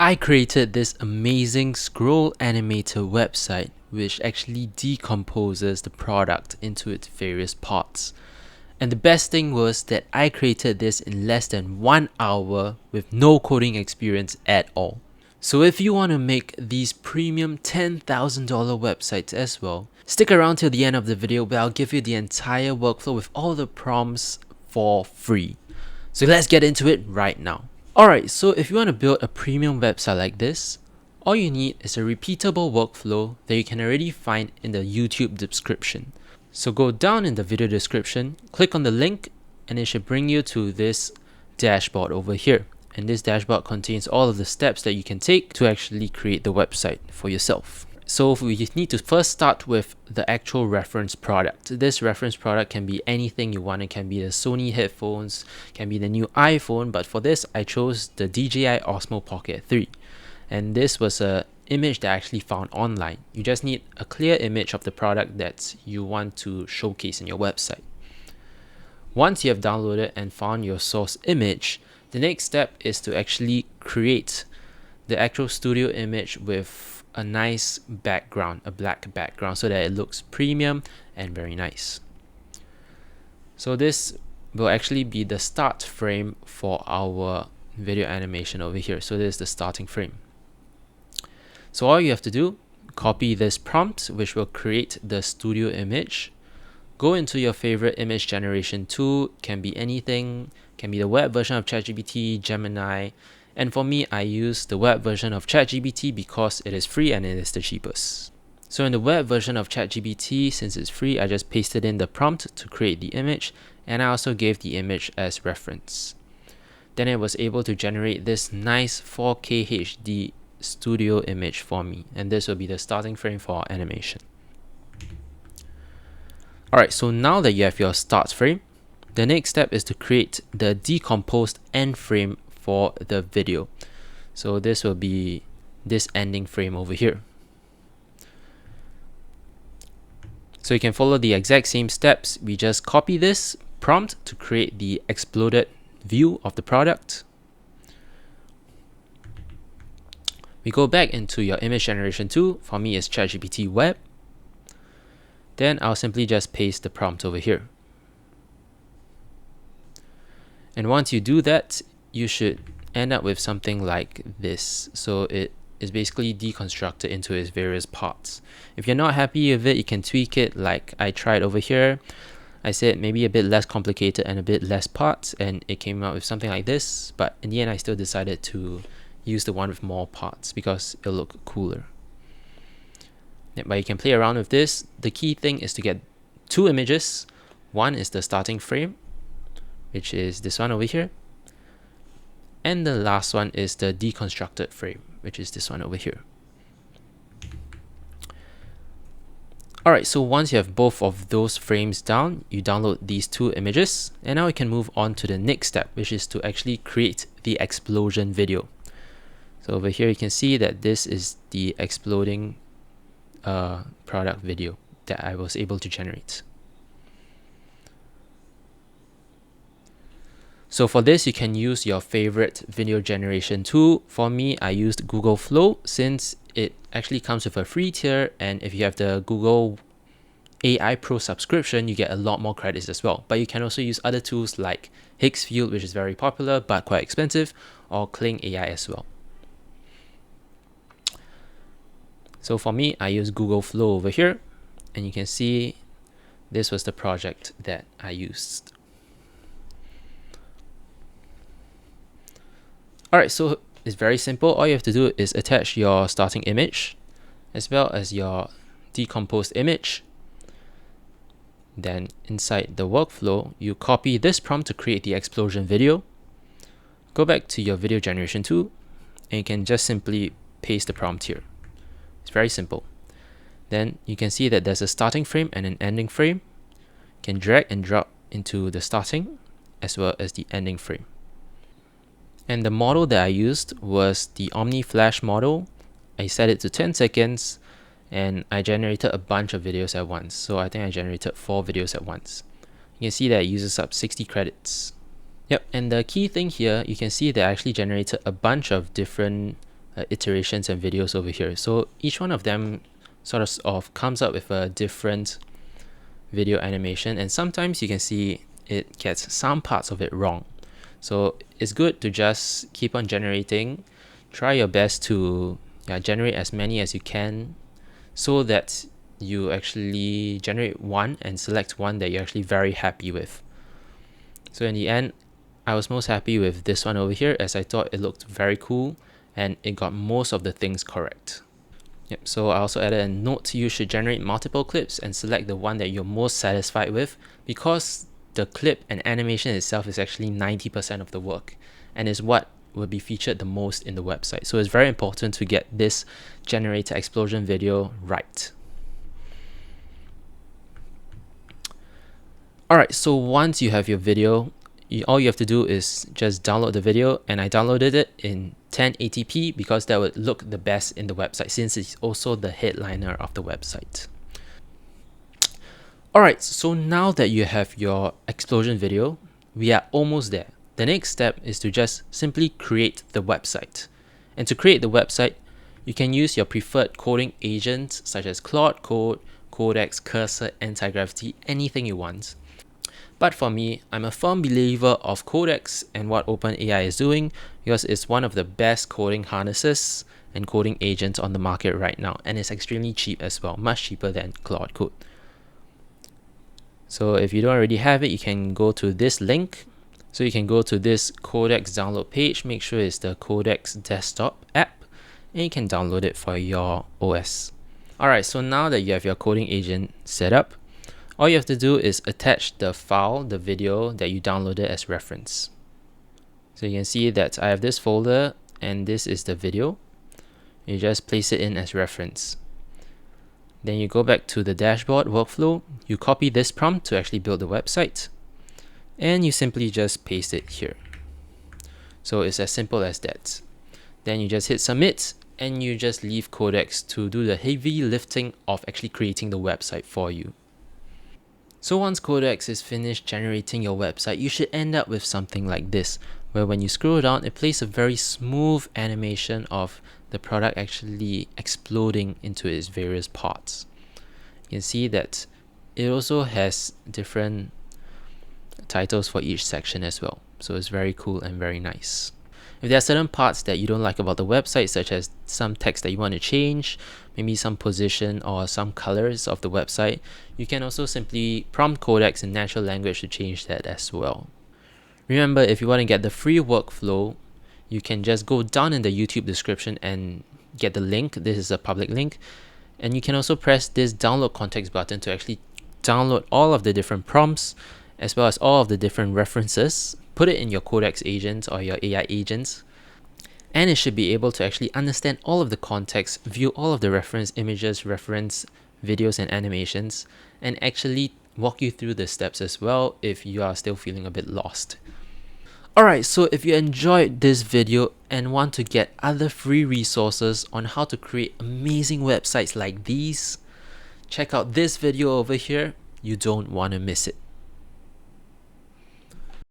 I created this amazing scroll animator website which actually decomposes the product into its various parts. And the best thing was that I created this in less than 1 hour with no coding experience at all. So if you want to make these premium $10,000 websites as well, stick around till the end of the video where I'll give you the entire workflow with all the prompts for free. So let's get into it right now. Alright, so if you want to build a premium website like this, all you need is a repeatable workflow that you can already find in the YouTube description. So go down in the video description, click on the link, and it should bring you to this dashboard over here. And this dashboard contains all of the steps that you can take to actually create the website for yourself. So we need to first start with the actual reference product. This reference product can be anything you want. It can be the Sony headphones, can be the new iPhone, but for this I chose the DJI Osmo Pocket 3. And this was a image that I actually found online. You just need a clear image of the product that you want to showcase in your website. Once you have downloaded and found your source image, the next step is to actually create the actual studio image with a nice background, a black background, so that it looks premium and very nice. So this will actually be the start frame for our video animation over here. So this is the starting frame. So all you have to do, copy this prompt, which will create the studio image. Go into your favorite image generation tool, can be anything, can be the web version of ChatGPT, Gemini, and for me, I use the web version of ChatGPT because it is free and it is the cheapest. So in the web version of ChatGPT, since it's free, I just pasted in the prompt to create the image, and I also gave the image as reference. Then it was able to generate this nice 4K HD studio image for me, and this will be the starting frame for our animation. Alright, so now that you have your start frame, the next step is to create the decomposed end frame for the video. So this will be this ending frame over here. So you can follow the exact same steps. We just copy this prompt to create the exploded view of the product. We go back into your image generation tool. For me, it's ChatGPT Web. Then I'll simply just paste the prompt over here. And once you do that, you should end up with something like this. So it is basically deconstructed into its various parts. If you're not happy with it, you can tweak it like I tried over here. I said maybe a bit less complicated and a bit less parts, and it came out with something like this. But in the end, I still decided to use the one with more parts because it'll look cooler. But you can play around with this. The key thing is to get two images. One is the starting frame, which is this one over here. And the last one is the deconstructed frame, which is this one over here. Alright, so once you have both of those frames down, you download these two images, and now we can move on to the next step, which is to actually create the explosion video. So over here you can see that this is the exploding product video that I was able to generate. So for this, you can use your favorite video generation tool. For me, I used Google Flow since it actually comes with a free tier, and if you have the Google AI Pro subscription, you get a lot more credits as well. But you can also use other tools like Higgsfield, which is very popular but quite expensive, or Kling AI as well. So for me, I use Google Flow over here, and you can see this was the project that I used. Alright, so it's very simple. All you have to do is attach your starting image as well as your decomposed image. Then inside the workflow, you copy this prompt to create the explosion video. Go back to your video generation tool, and you can just simply paste the prompt here. It's very simple. Then you can see that there's a starting frame and an ending frame. You can drag and drop into the starting as well as the ending frame. And the model that I used was the Omni Flash model. I set it to 10 seconds and I generated a bunch of videos at once. So I think I generated 4 videos at once. You can see that it uses up 60 credits. Yep, and the key thing here, you can see that I actually generated a bunch of different iterations and videos over here. So each one of them sort of comes up with a different video animation, and sometimes you can see it gets some parts of it wrong. So it's good to just keep on generating. Try your best to generate as many as you can, so that you actually generate one and select one that you're actually very happy with. So in the end, I was most happy with this one over here, as I thought it looked very cool and it got most of the things correct. Yep, so I also added a note: you should generate multiple clips and select the one that you're most satisfied with, because the clip and animation itself is actually 90% of the work and is what will be featured the most in the website. So it's very important to get this generator explosion video right. Alright, so once you have your video, all you have to do is just download the video, and I downloaded it in 1080p because that would look the best in the website, since it's also the headliner of the website. Alright, so now that you have your explosion video, we are almost there. The next step is to just simply create the website. And to create the website, you can use your preferred coding agents such as Claude Code, Codex, Cursor, Anti-Gravity, anything you want. But for me, I'm a firm believer of Codex and what OpenAI is doing, because it's one of the best coding harnesses and coding agents on the market right now, and it's extremely cheap as well, much cheaper than Claude Code. So if you don't already have it, you can go to this link. So you can go to this Codex download page, make sure it's the Codex desktop app, and you can download it for your OS. Alright, so now that you have your coding agent set up, all you have to do is attach the file, the video that you downloaded as reference. So you can see that I have this folder and this is the video. You just place it in as reference. Then you go back to the dashboard workflow, you copy this prompt to actually build the website, and you simply just paste it here. So it's as simple as that. Then you just hit submit, and you just leave Codex to do the heavy lifting of actually creating the website for you. So once Codex is finished generating your website, you should end up with something like this, where when you scroll down, it plays a very smooth animation of the product actually exploding into its various parts. You can see that it also has different titles for each section as well. So it's very cool and very nice. If there are certain parts that you don't like about the website, such as some text that you want to change, maybe some position or some colors of the website, you can also simply prompt Codex in natural language to change that as well. Remember, if you want to get the free workflow, you can just go down in the YouTube description and get the link. This is a public link. And you can also press this download context button to actually download all of the different prompts, as well as all of the different references. Put it in your Codex agents or your AI agents, and it should be able to actually understand all of the context, view all of the reference images, reference videos and animations, and actually walk you through the steps as well if you are still feeling a bit lost. Alright, so if you enjoyed this video and want to get other free resources on how to create amazing websites like these, check out this video over here. You don't want to miss it.